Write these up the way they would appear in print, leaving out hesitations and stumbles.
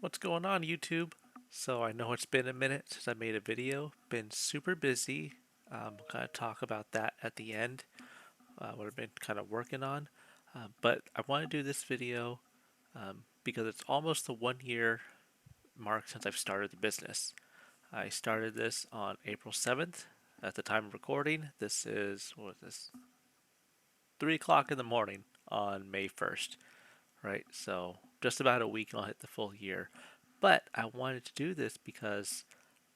What's going on, YouTube? So I know it's been a minute since I made a video. Been super busy. Kind of talk about that at the end. What I've been kind of working on. But I want to do this video because it's almost the 1 year mark since I've started the business. I started this on April 7th. At the time of recording, this is, what was this? 3 o'clock in the morning on May 1st, right? So just about a week and I'll hit the full year. But I wanted to do this because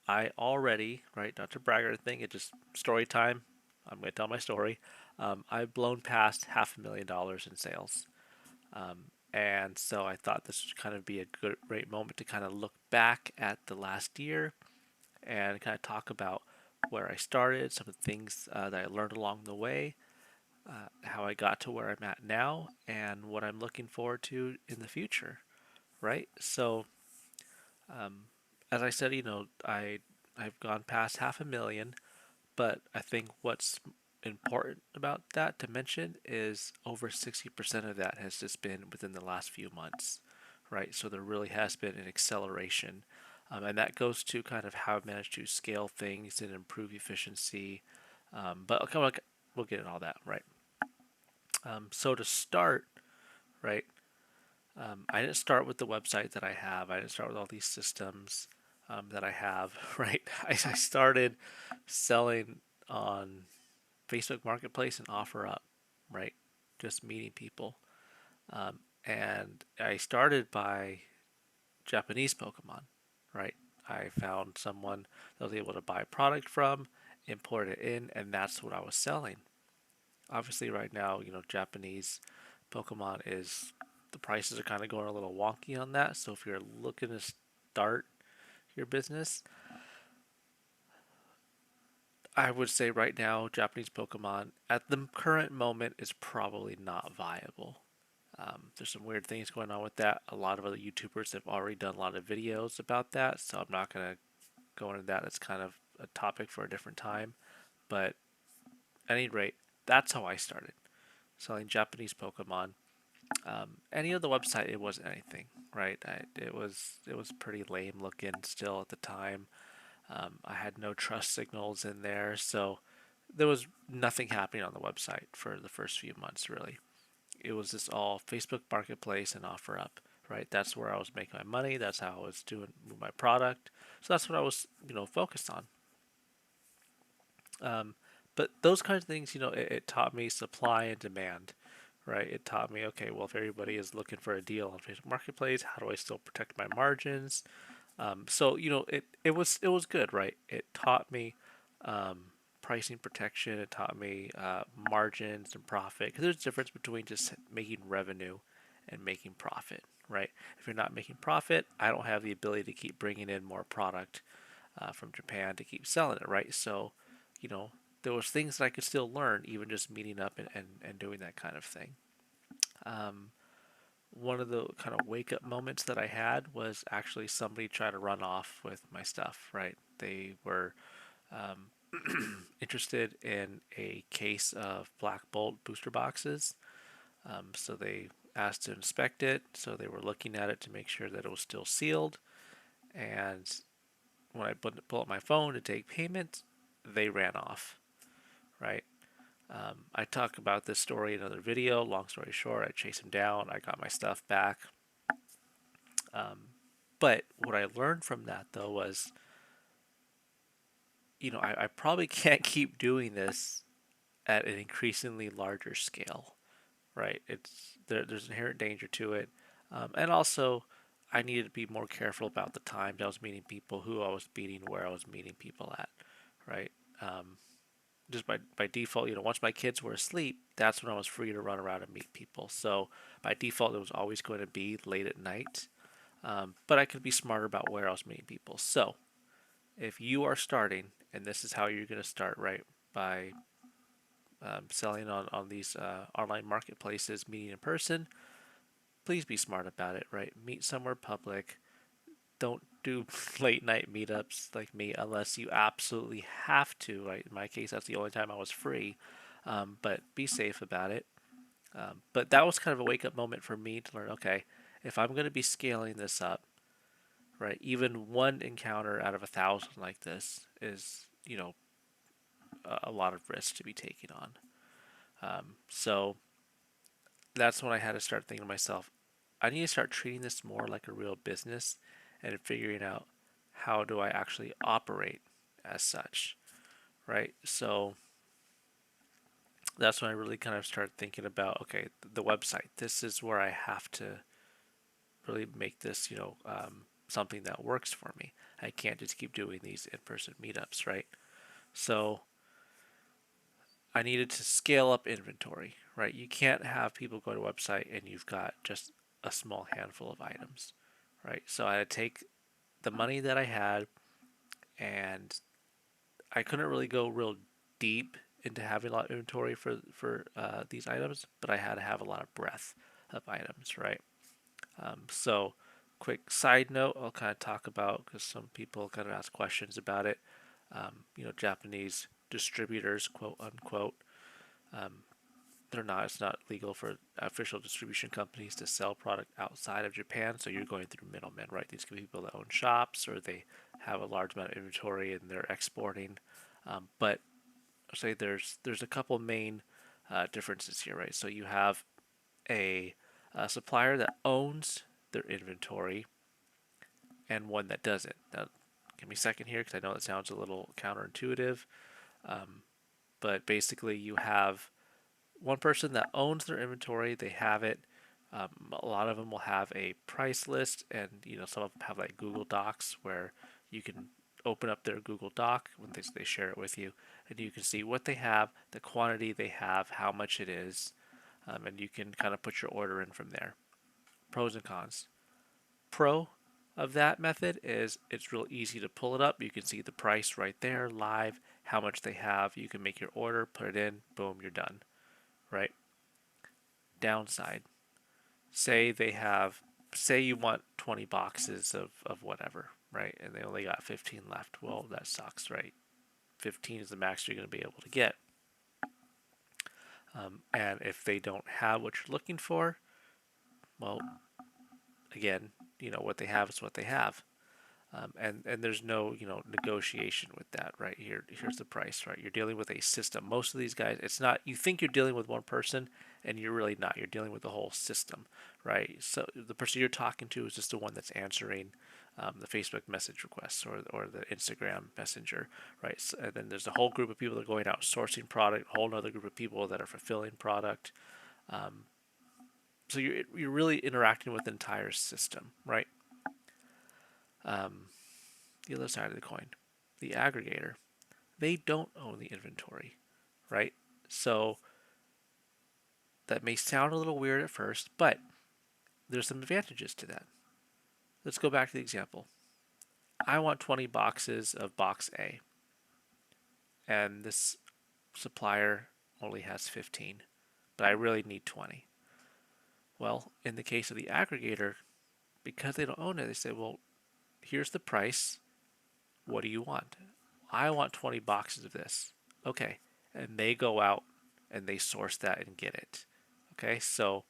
I already, right, not to brag or anything, it just story time. I'm going to tell my story. I've blown past $500,000 in sales. And so I thought this would kind of be a great moment to kind of look back at the last year and kind of talk about where I started, some of the things that I learned along the way, how I got to where I'm at now, and what I'm looking forward to in the future, right? So, um, as I said, I've gone past 500,000, but I think what's important about that to mention is over 60% of that has just been within the last few months, right? So there really has been an acceleration. And that goes to kind of how I've managed to scale things and improve efficiency. But we'll get into all that, right? So to start, right, I didn't start with the website that I have. I didn't start with all these systems that I have, right? I started selling on Facebook Marketplace and OfferUp, right? Just meeting people. And I started by Japanese Pokemon, right? I found someone that was able to buy a product from, import it in, and that's what I was selling. Obviously, right now, Japanese Pokemon is the prices are kind of going a little wonky on that. So if you're looking to start your business, I would say right now, Japanese Pokemon at the current moment is probably not viable. There's some weird things going on with that. A lot of other YouTubers have already done a lot of videos about that, so I'm not going to go into that. That's kind of a topic for a different time. But at any rate, that's how I started selling Japanese Pokemon. Any of the website, it wasn't anything, right? It was pretty lame looking still at the time. I had no trust signals in there, so there was nothing happening on the website for the first few months, really. It was just all Facebook Marketplace and OfferUp, right? That's where I was making my money. That's how I was doing my product. So that's what I was, focused on. Um, but those kinds of things, it taught me supply and demand, right? It taught me, okay, well, if everybody is looking for a deal on Facebook Marketplace, how do I still protect my margins? So it was good, right? It taught me pricing protection. It taught me margins and profit because there's a difference between just making revenue and making profit, right? If you're not making profit, I don't have the ability to keep bringing in more product from Japan to keep selling it, right? So, you know, there was things that I could still learn even just meeting up and doing that kind of thing. Um, One of the kind of wake up moments that I had was actually somebody try to run off with my stuff, right? They were um, interested in a case of Black Bolt booster boxes. So they asked to inspect it. So they were looking at it to make sure that it was still sealed. And when I pull up my phone to take payment, they ran off, right? I talk about this story in another video. Long story short, I chased him down. I got my stuff back. Um, but what I learned from that though was, I probably can't keep doing this at an increasingly larger scale, right? There's inherent danger to it, and also I needed to be more careful about the times I was meeting people, who I was meeting, where I was meeting people at, right? Um, just by default, once my kids were asleep, that's when I was free to run around and meet people. So by default, it was always going to be late at night. But I could be smarter about where I was meeting people. So if you are starting, and this is how you're going to start, right? By selling on these online marketplaces, meeting in person, please be smart about it, right? Meet somewhere public. Don't do late night meetups like me unless you absolutely have to, right? In my case, that's the only time I was free. But be safe about it. But that was kind of a wake up moment for me to learn, okay, if I'm going to be scaling this up, right? Even one encounter out of 1,000 like this is, a lot of risk to be taken on. So that's when I had to start thinking to myself, I need to start treating this more like a real business and figuring out how do I actually operate as such, right? So that's when I really kind of started thinking about, okay, the website. This is where I have to really make this, something that works for me. I can't just keep doing these in-person meetups, right? So I needed to scale up inventory, right? You can't have people go to a website and you've got just a small handful of items, right? So I had to take the money that I had, and I couldn't really go real deep into having a lot of inventory for these items, but I had to have a lot of breadth of items, right? So, quick side note, I'll kind of talk about because some people kind of ask questions about it. Japanese distributors, quote unquote, um, they're not. It's not legal for official distribution companies to sell product outside of Japan. So you're going through middlemen, right? These could be people that own shops or they have a large amount of inventory and they're exporting. But I'll say there's a couple main differences here, right? So you have a supplier that owns their inventory and one that doesn't. Now, give me a second here because I know that sounds a little counterintuitive, but basically you have one person that owns their inventory. They have it. A lot of them will have a price list, and some of them have like Google Docs where you can open up their Google Doc when they share it with you, and you can see what they have, the quantity they have, how much it is, and you can kind of put your order in from there. Pros and cons. Pro of that method is it's real easy to pull it up. You can see the price right there, live, how much they have. You can make your order, put it in, boom, you're done, right? Downside. Say you want 20 boxes of whatever, right? And they only got 15 left. Well, that sucks, right? 15 is the max you're going to be able to get. And if they don't have what you're looking for, well, again, what they have is what they have. And there's no negotiation with that, right? Here's the price, right? You're dealing with a system. Most of these guys, it's not, you think you're dealing with one person and you're really not. You're dealing with the whole system, right? So the person you're talking to is just the one that's answering the Facebook message requests or the Instagram messenger, right? So, and then there's a whole group of people that are going out sourcing product, a whole other group of people that are fulfilling product. So you're really interacting with the entire system, right? The other side of the coin, the aggregator, they don't own the inventory, right? So that may sound a little weird at first, but there's some advantages to that. Let's go back to the example. I want 20 boxes of box A, and this supplier only has 15, but I really need 20. Well, in the case of the aggregator, because they don't own it, they say, well, here's the price. What do you want? I want 20 boxes of this. Okay. And they go out and they source that and get it. Okay. So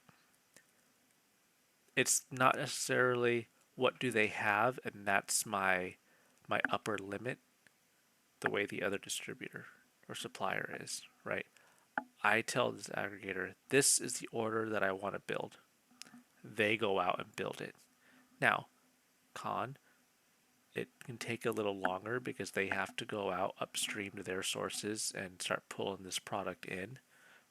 it's not necessarily what do they have, and that's my upper limit the way the other distributor or supplier is, right? I tell this aggregator, this is the order that I want to build. They go out and build it. Now, con, it can take a little longer because they have to go out upstream to their sources and start pulling this product in,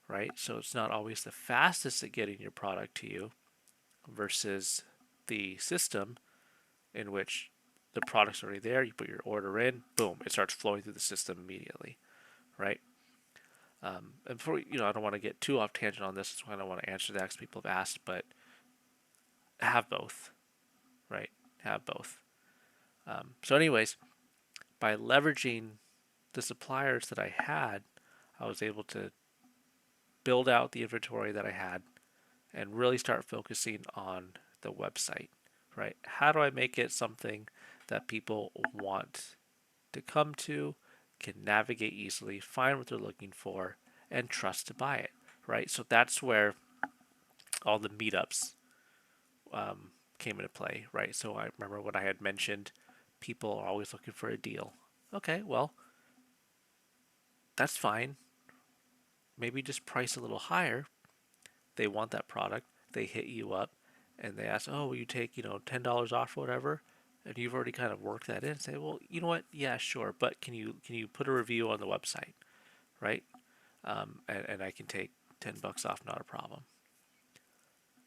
right? So it's not always the fastest at getting your product to you versus the system in which the product's already there, you put your order in, boom, it starts flowing through the system immediately, right? And before I don't want to get too off tangent on this, so I don't want to answer that because people have asked, but have both, right? Have both. So, anyways, by leveraging the suppliers that I had, I was able to build out the inventory that I had and really start focusing on the website, right? How do I make it something that people want to come to, can navigate easily, find what they're looking for, and trust to buy it, right? So that's where all the meetups came into play, right? So I remember when I had mentioned people are always looking for a deal. Okay, well, that's fine. Maybe just price a little higher. They want that product. They hit you up and they ask, oh, will you take, $10 off or whatever? And you've already kind of worked that in. Say, well, you know what? Yeah, sure. But can you put a review on the website, right? And I can take $10 off, not a problem.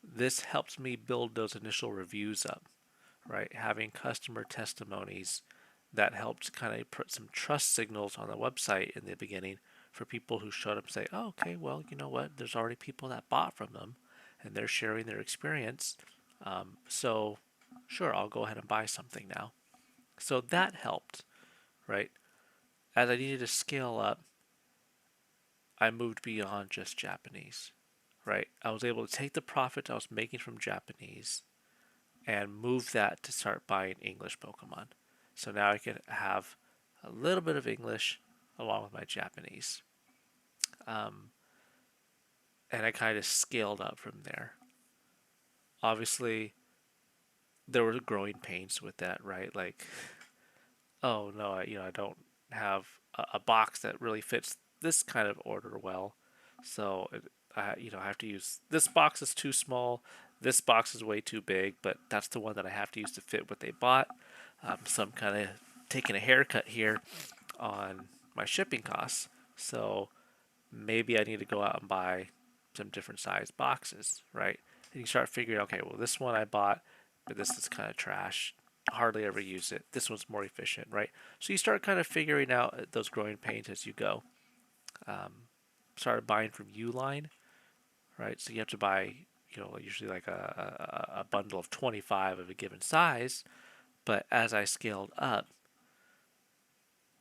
This helps me build those initial reviews up, right? Having customer testimonies that helped kind of put some trust signals on the website in the beginning for people who showed up and say, oh, okay, well, you know what? There's already people that bought from them and they're sharing their experience. So, sure, I'll go ahead and buy something now. So that helped, right? As I needed to scale up, I moved beyond just Japanese, right? I was able to take the profit I was making from Japanese and move that to start buying English Pokemon. So now I could have a little bit of English along with my Japanese. Um, and I kind of scaled up from there. Obviously, there were growing pains with that, right? Like, oh no, I don't have a box that really fits this kind of order well. So, I have to use this box is too small. This box is way too big, but that's the one that I have to use to fit what they bought. So I'm kind of taking a haircut here on my shipping costs. So maybe I need to go out and buy some different size boxes, right? And you start figuring, okay, well, this one I bought, but this is kind of trash. Hardly ever use it. This one's more efficient, right? So you start kind of figuring out those growing pains as you go. Started buying from Uline, right? So you have to buy, usually like a bundle of 25 of a given size. But as I scaled up,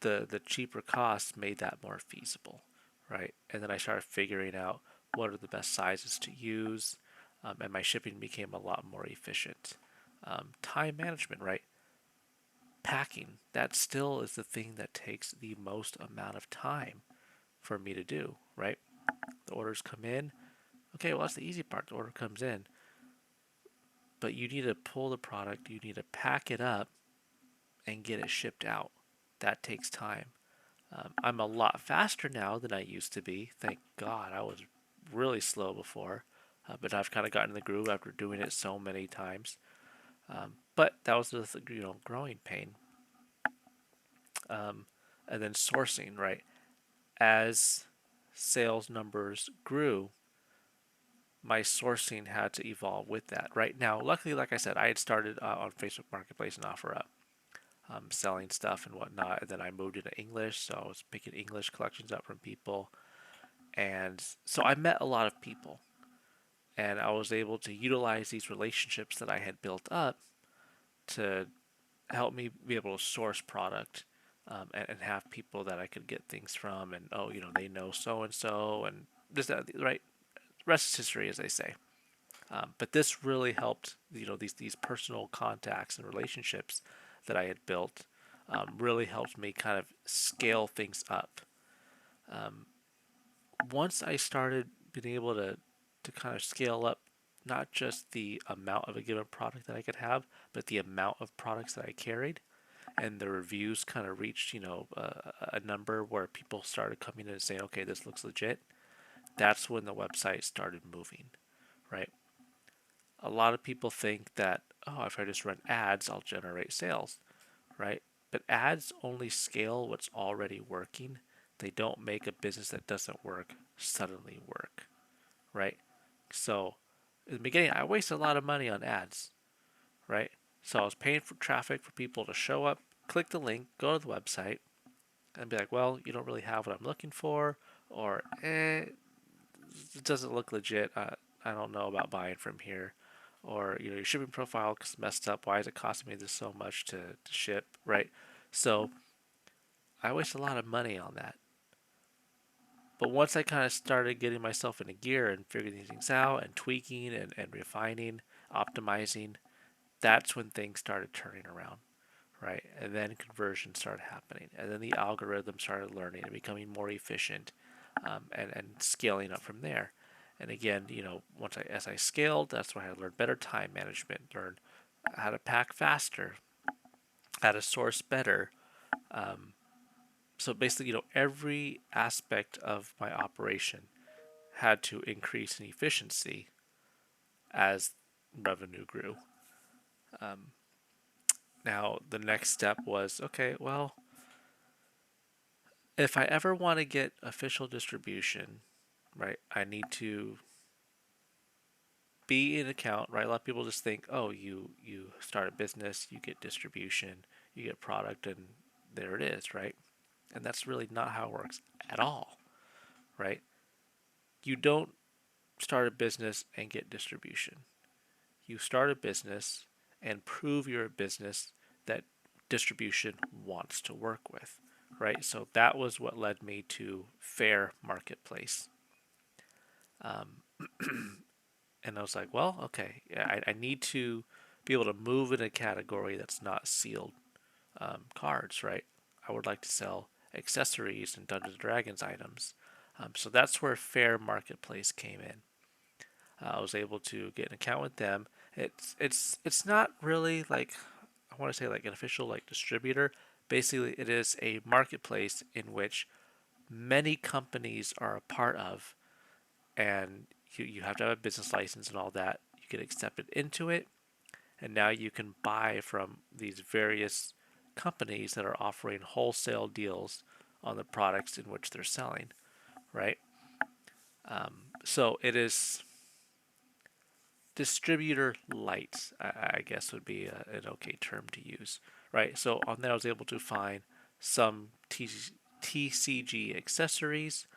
the cheaper costs made that more feasible, right? And then I started figuring out what are the best sizes to use, and my shipping became a lot more efficient. Time management, right? Packing, that still is the thing that takes the most amount of time for me to do, right? The orders come in. Okay, well, that's the easy part. The order comes in. But you need to pull the product, you need to pack it up and get it shipped out. That takes time. I'm a lot faster now than I used to be. Thank God. I was really slow before, but I've kind of gotten in the groove after doing it so many times. But that was the growing pain. And then sourcing, right? As sales numbers grew, my sourcing had to evolve with that. Right now, luckily, like I said, I had started on Facebook Marketplace and OfferUp, selling stuff and whatnot. And then I moved into English, so I was picking English collections up from people. And so I met a lot of people, and I was able to utilize these relationships that I had built up to help me be able to source product, and have people that I could get things from. And oh, they know so and so, and this that, right. Rest is history, as they say. But this really helped. These personal contacts and relationships that I had built really helped me kind of scale things up. Once I started being able to kind of scale up not just the amount of a given product that I could have, but the amount of products that I carried, and the reviews kind of reached a number where people started coming in and saying, okay, this looks legit. That's when the website started moving, right? A lot of people think that, oh, if I just run ads, I'll generate sales, right? But ads only scale what's already working. They don't make a business that doesn't work suddenly work, right? So in the beginning, I wasted a lot of money on ads, right? So I was paying for traffic for people to show up, click the link, go to the website, and be like, well, you don't really have what I'm looking for, or it doesn't look legit. I don't know about buying from here. Or, your shipping profile is messed up. Why is it costing me this so much to ship, right? So I waste a lot of money on that. But once I kind of started getting myself into gear and figuring these things out and tweaking and refining, optimizing, that's when things started turning around, right? And then conversion started happening. And then the algorithm started learning and becoming more efficient, and scaling up from there. And again, as I scaled, that's when I learned better time management, learned how to pack faster, how to source better. Um, so basically, every aspect of my operation had to increase in efficiency as revenue grew. Um, Now, the next step was okay, well, if I ever want to get official distribution, right, I need to be an account, right? A lot of people just think, oh, you start a business, you get distribution, you get product, and there it is, right? And that's really not how it works at all, right? You don't start a business and get distribution. You start a business and prove you're a business that distribution wants to work with, right? So that was what led me to Fair Marketplace. Um, and I was like, well, okay, yeah, I need to be able to move in a category that's not sealed cards, right? I would like to sell accessories and Dungeons and Dragons items. So that's where Fair Marketplace came in. I was able to get an account with them. It's not really like, I want to say like an official like distributor. Basically, it is a marketplace in which many companies are a part of, and you have to have a business license and all that. You get accepted into it, and now you can buy from these various companies that are offering wholesale deals on the products in which they're selling, right? So it is distributor light, I guess would be an okay term to use, right? So on there, I was able to find some TCG accessories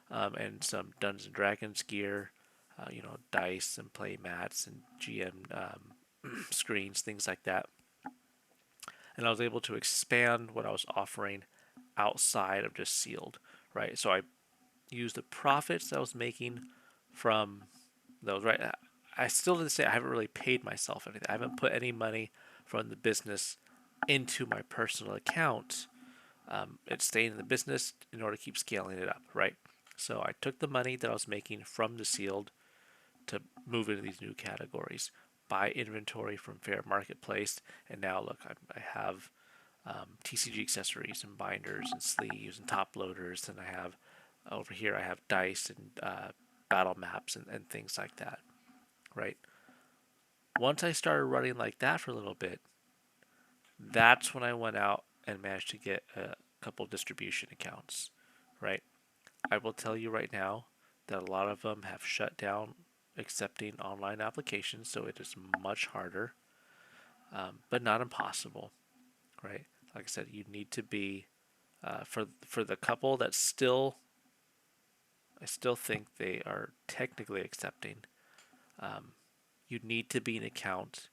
and some Dungeons and Dragons gear, dice and play mats and GM screens, things like that. And I was able to expand what I was offering outside of just sealed, right? So I used the profits that I was making from those, right? I still didn't say I haven't really paid myself anything. I haven't put any money from the business into my personal account. It's staying in the business in order to keep scaling it up, right? So I took the money that I was making from the sealed to move into these new categories, buy inventory from Fair Marketplace, and now look, I have TCG accessories and binders and sleeves and top loaders, and I have over here I have dice and battle maps and things like that, right? Once I started running like that for a little bit, that's when I went out and managed to get a couple distribution accounts, right? I will tell you right now that a lot of them have shut down accepting online applications, so it is much harder, but not impossible, right? Like I said, you need to be for the couple that still, I still think they are technically accepting. Um, you need to be an account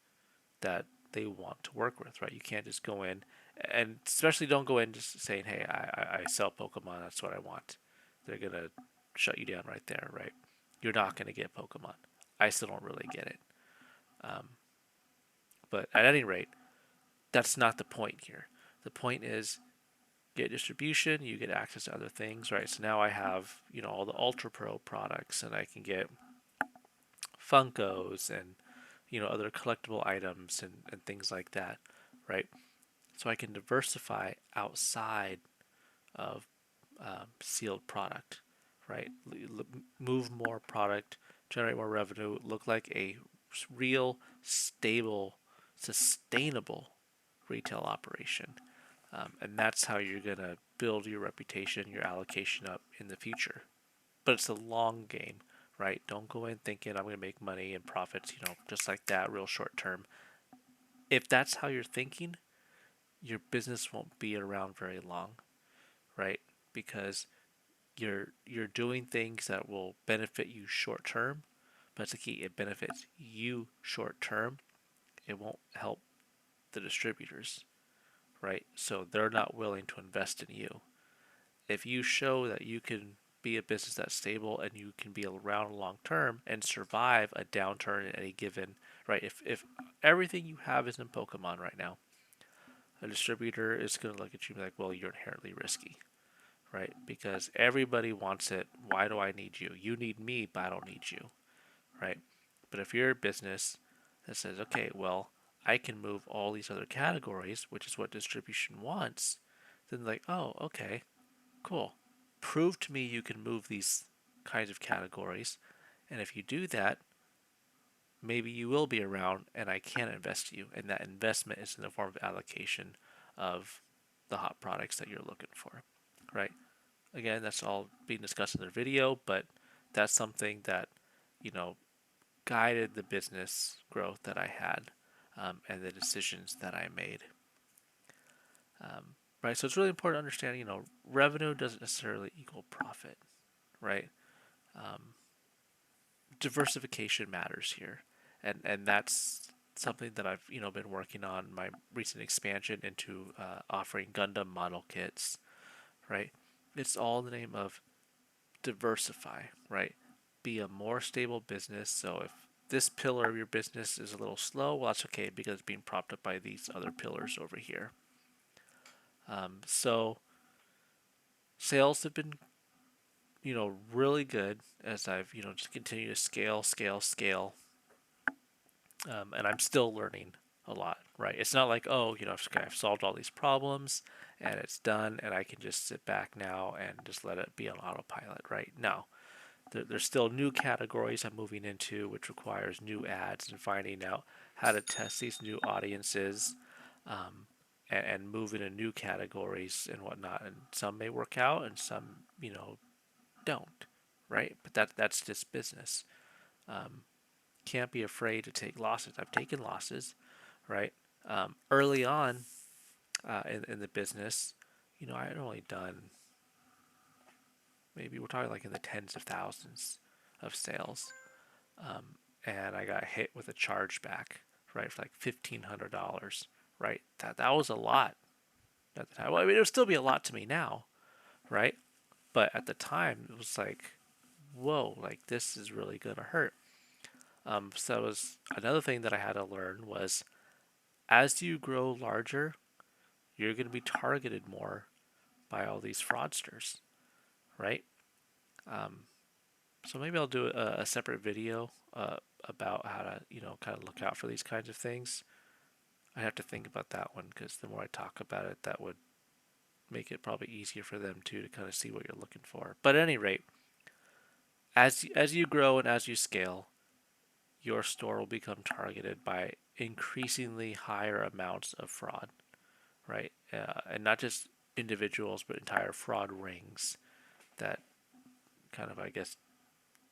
that they want to work with, right? You can't just go in, and especially don't go in just saying, "Hey, I sell Pokemon. That's what I want." They're gonna shut you down right there, right? You're not gonna get Pokemon. I still don't really get it. Um, but at any rate, that's not the point here. The point is get distribution, you get access to other things, right? So now I have, all the Ultra Pro products, and I can get Funkos and, other collectible items and things like that, right? So I can diversify outside of sealed product, right? Move more product, generate more revenue, look like a real, stable, sustainable retail operation. And that's how you're going to build your reputation, your allocation up in the future. But it's a long game, right? Don't go in thinking I'm going to make money and profits, just like that, real short term. If that's how you're thinking, your business won't be around very long, right? Because you're doing things that will benefit you short term, but it's the key. It benefits you short term. It won't help the distributors, right? So they're not willing to invest in you. If you show that you can be a business that's stable and you can be around long term and survive a downturn in any given, right? If everything you have is in Pokemon right now, a distributor is going to look at you and be like, well, you're inherently risky, right? Because everybody wants it. Why do I need you? You need me, but I don't need you, right? But if you're a business that says, okay, well, I can move all these other categories, which is what distribution wants, then like, oh, okay, cool. Prove to me you can move these kinds of categories. And if you do that, maybe you will be around and I can invest in you. And that investment is in the form of allocation of the hot products that you're looking for, right? Again, that's all being discussed in their video, but that's something that, you know, guided the business growth that I had, and the decisions that I made. Right, so it's really important to understand, revenue doesn't necessarily equal profit, right? Diversification matters here, and that's something that I've been working on my recent expansion into offering Gundam model kits, right? It's all in the name of diversify, right? Be a more stable business. So if this pillar of your business is a little slow, well, that's okay because it's being propped up by these other pillars over here. So sales have been, really good as I've, just continued to scale, scale, scale. And I'm still learning a lot, right? It's not like, oh, I've solved all these problems and it's done and I can just sit back now and just let it be on autopilot, right? No, there's still new categories I'm moving into, which requires new ads and finding out how to test these new audiences, and move into new categories and whatnot. And some may work out, and some, don't, right? But that's just business. Can't be afraid to take losses. I've taken losses, right? Early on in the business, I had only done, maybe we're talking like in the tens of thousands of sales, and I got hit with a chargeback, right, for like $1,500, right? That was a lot at the time. Well, I mean, it would still be a lot to me now, right? But at the time, it was like, whoa, like this is really gonna hurt. So it was another thing that I had to learn was as you grow larger, you're gonna be targeted more by all these fraudsters, right? So maybe I'll do a separate video about how to, kind of look out for these kinds of things. I have to think about that one because the more I talk about it, that would make it probably easier for them too to kind of see what you're looking for. But at any rate, as you grow and as you scale, your store will become targeted by increasingly higher amounts of fraud, right? And not just individuals, but entire fraud rings that kind of, I guess,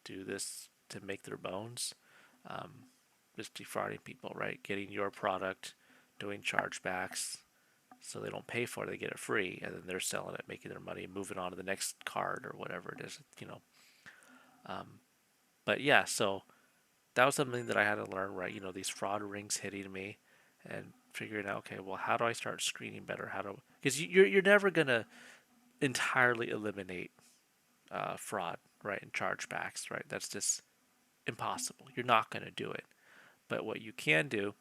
do this to make their bones. Um, just defrauding people, right? Getting your product, doing chargebacks, so they don't pay for it, they get it free, and then they're selling it, making their money, moving on to the next card or whatever it is. But yeah, so that was something that I had to learn, right? These fraud rings hitting me, and figuring out, okay, well, how do I start screening better? How do because you're never gonna entirely eliminate fraud, right, and chargebacks, right? That's just impossible. You're not gonna do it. But what you can do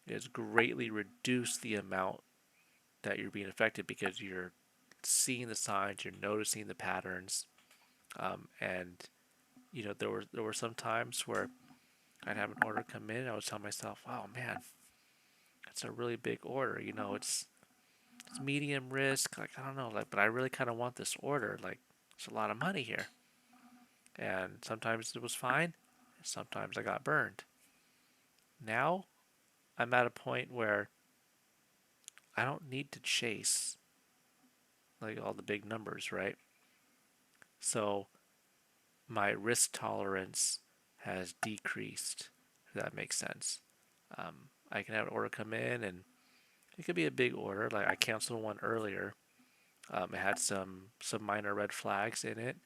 is greatly reduce the amount that you're being affected because you're seeing the signs, you're noticing the patterns, and there were some times where I'd have an order come in, and I would tell myself, "Oh man, that's a really big order. It's medium risk. Like I don't know, like, but I really kind of want this order. Like, it's a lot of money here." And sometimes it was fine, and sometimes I got burned. Now I'm at a point where I don't need to chase like all the big numbers, right? So my risk tolerance has decreased, if that makes sense. I can have an order come in and it could be a big order. Like I canceled one earlier. It had some minor red flags in it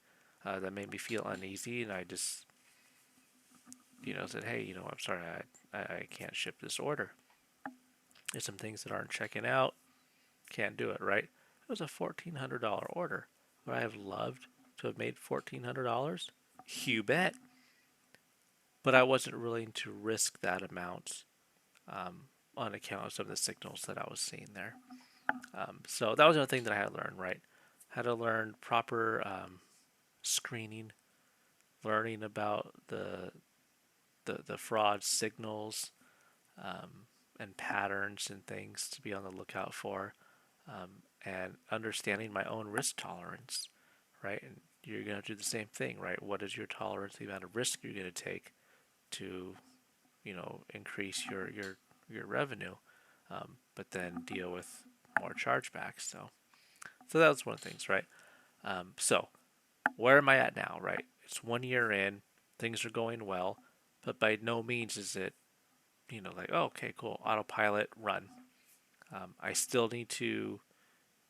that made me feel uneasy, and I just said, hey, I'm sorry, I can't ship this order. There's some things that aren't checking out. Can't do it, right? It was a $1,400 order. Would I have loved to have made $1,400? You bet. But I wasn't willing to risk that amount, on account of some of the signals that I was seeing there. So that was another thing that I had to learn, right? Had to learn proper screening, learning about the fraud signals, and patterns and things to be on the lookout for, and understanding my own risk tolerance, right? And you're going to do the same thing, right? What is your tolerance, the amount of risk you're going to take to, increase your revenue, but then deal with more chargebacks. So that was one of the things, right? So where am I at now, right? It's 1 year in, things are going well, but by no means is it, like, oh, okay, cool, autopilot, run. I still need to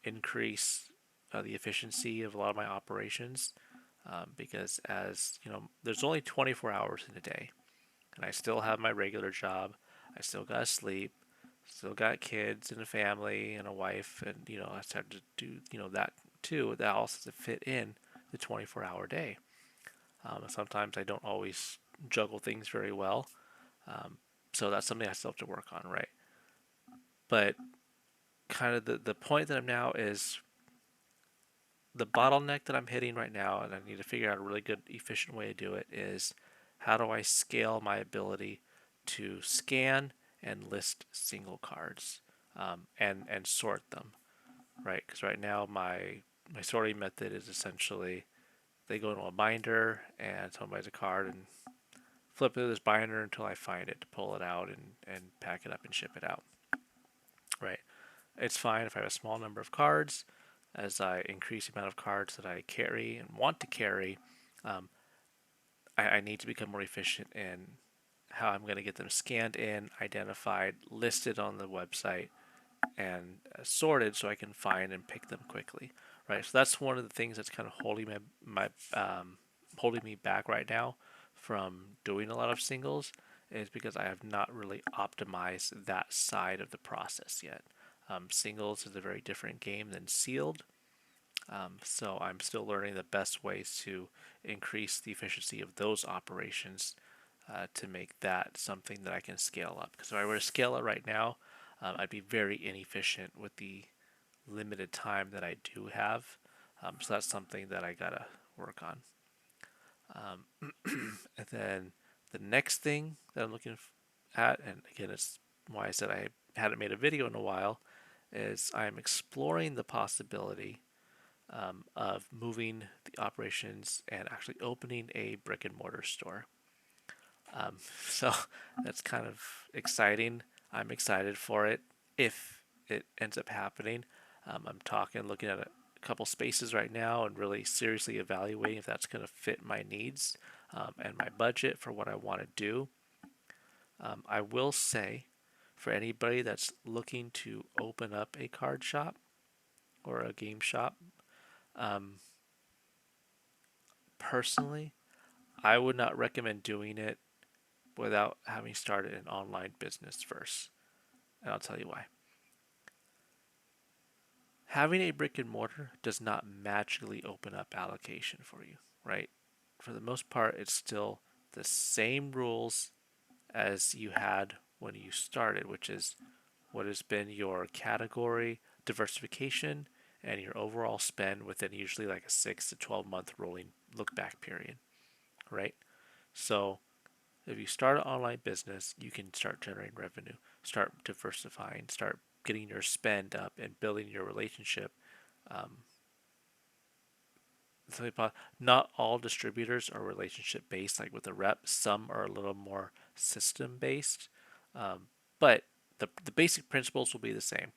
increase the efficiency of a lot of my operations, because, as you know, there's only 24 hours in a day, and I still have my regular job. I still got to sleep, still got kids and a family and a wife, and I have to do that too. That also has to fit in the 24-hour day. Sometimes I don't always juggle things very well, so that's something I still have to work on, right? But kind of the point that I'm now is the bottleneck that I'm hitting right now, and I need to figure out a really good, efficient way to do it, is how do I scale my ability to scan and list single cards, and sort them, right? Because right now my sorting method is essentially they go into a binder and someone buys a card and flip through this binder until I find it to pull it out and pack it up and ship it out, right? It's fine if I have a small number of cards. As I increase the amount of cards that I carry and want to carry, um, I need to become more efficient in how I'm going to get them scanned in, identified, listed on the website, and sorted so I can find and pick them quickly. Right. So that's one of the things that's kind of holding me back right now from doing a lot of singles, is because I have not really optimized that side of the process yet. Singles is a very different game than sealed. So I'm still learning the best ways to increase the efficiency of those operations, to make that something that I can scale up. Because if I were to scale it right now, I'd be very inefficient with the limited time that I do have. So that's something that I gotta work on. And then the next thing that I'm looking at, and again, it's why I said I hadn't made a video in a while, is I'm exploring the possibility, of moving the operations and actually opening a brick and mortar store. So that's kind of exciting. I'm excited for it if it ends up happening. I'm looking at a couple spaces right now and really seriously evaluating if that's going to fit my needs, and my budget for what I want to do. I will say, for anybody that's looking to open up a card shop or a game shop, um, personally, I would not recommend doing it without having started an online business first. And I'll tell you why. Having a brick and mortar does not magically open up allocation for you, right? For the most part, it's still the same rules as you had when you started, which is what has been your category diversification and your overall spend within usually like a 6 to 12-month rolling look back period, right? So if you start an online business, you can start generating revenue, start diversifying, start getting your spend up, and building your relationship. Um, Not all distributors are relationship based, like with a rep. Some are a little more system based, but the basic principles will be the same.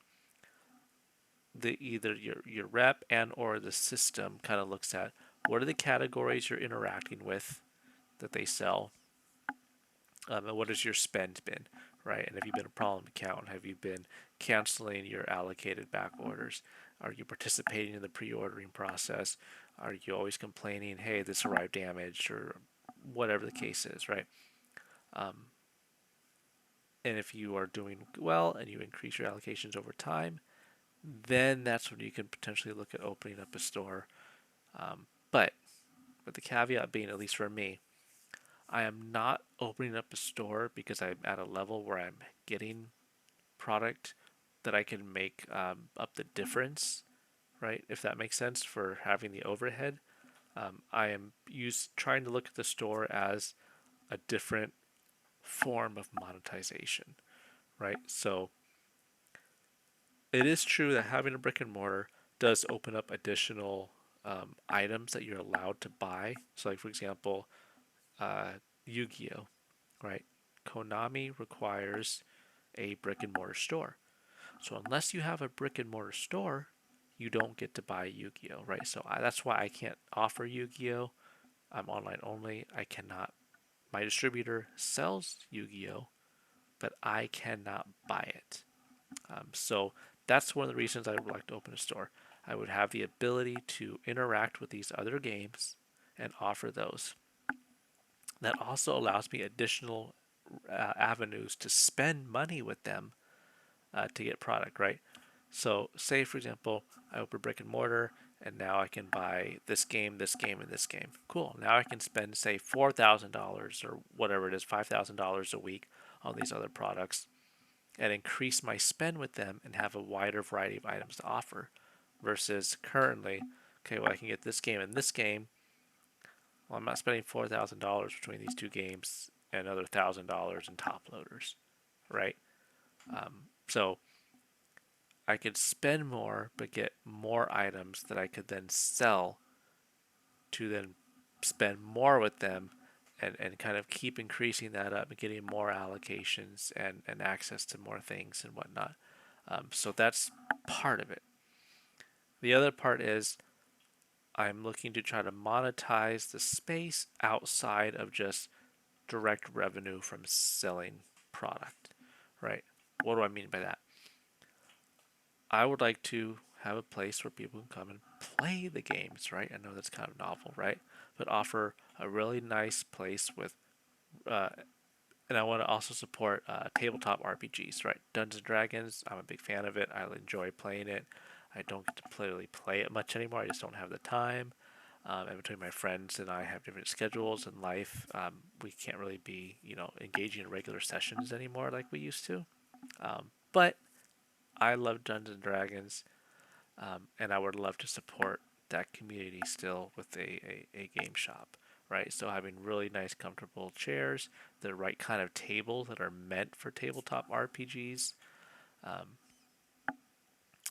Either your rep and or the system kind of looks at what are the categories you're interacting with that they sell, and what has your spend been, right? And have you been a problem account? Have you been canceling your allocated back orders? Are you participating in the pre-ordering process? Are you always complaining, hey, this arrived damaged, or whatever the case is, right? Um, and if you are doing well and you increase your allocations over time, then that's when you can potentially look at opening up a store. But with the caveat being, at least for me, I am not opening up a store because I'm at a level where I'm getting product that I can make, up the difference, right? If that makes sense for having the overhead. I am trying to look at the store as a different form of monetization, right? So it is true that having a brick and mortar does open up additional items that you're allowed to buy. So, like for example, uh, Yu-Gi-Oh, right? Konami requires a brick and mortar store. So unless you have a brick and mortar store, you don't get to buy Yu-Gi-Oh, right? So that's why I can't offer Yu-Gi-Oh. I'm online only. I cannot. My distributor sells Yu-Gi-Oh, but I cannot buy it. So that's one of the reasons I would like to open a store. I would have the ability to interact with these other games and offer those. That also allows me additional avenues to spend money with them to get product, right? So, say for example, I open brick and mortar, and now I can buy this game, this game, and this game. Cool. Now I can spend say $4,000 or whatever it is, $5,000 a week on these other products, and increase my spend with them and have a wider variety of items to offer. Versus currently, okay, well I can get this game and this game. Well, I'm not spending $4,000 between these two games and another $1,000 in top loaders, right? So I could spend more but get more items that I could then sell to then spend more with them and kind of keep increasing that up and getting more allocations and access to more things and whatnot. So that's part of it. The other part is I'm looking to try to monetize the space outside of just direct revenue from selling product, right? What do I mean by that? I would like to have a place where people can come and play the games, right? I know that's kind of novel, right? But offer a really nice place with, uh, and I want to also support tabletop RPGs, right? Dungeons and Dragons, I'm a big fan of it. I enjoy playing it. I don't get to really play it much anymore. I just don't have the time. And between my friends and I have different schedules in life, we can't really be, engaging in regular sessions anymore like we used to. But I love Dungeons and Dragons. And I would love to support that community still with a game shop, right? So having really nice, comfortable chairs, the right kind of tables that are meant for tabletop RPGs. Um,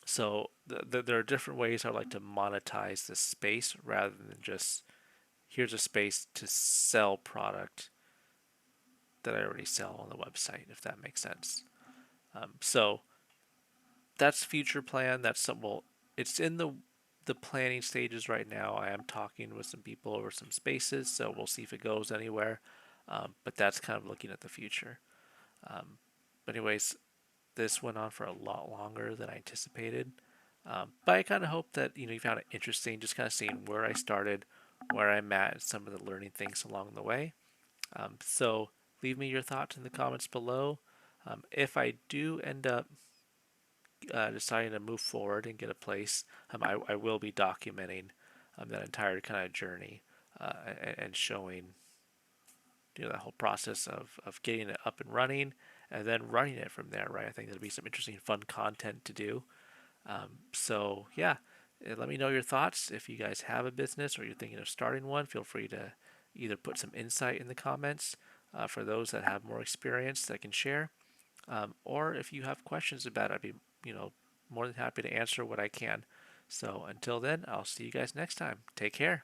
so there are different ways I like to monetize this space rather than just here's a space to sell product that I already sell on the website, if that makes sense. So that's future plan. That's some well, it's in the planning stages right now. I am talking with some people over some spaces, so we'll see if it goes anywhere. But that's kind of looking at the future. But anyways, this went on for a lot longer than I anticipated. But I kind of hope that you found it interesting, just kind of seeing where I started, where I'm at, and some of the learning things along the way. So leave me your thoughts in the comments below. If I do end up deciding to move forward and get a place, I will be documenting that entire kind of journey and showing that whole process of getting it up and running and then running it from there, right? I think that'll be some interesting, fun content to do. So yeah, let me know your thoughts. If you guys have a business or you're thinking of starting one, feel free to either put some insight in the comments for those that have more experience that can share, or if you have questions about it, I'd be more than happy to answer what I can. So until then, I'll see you guys next time. Take care.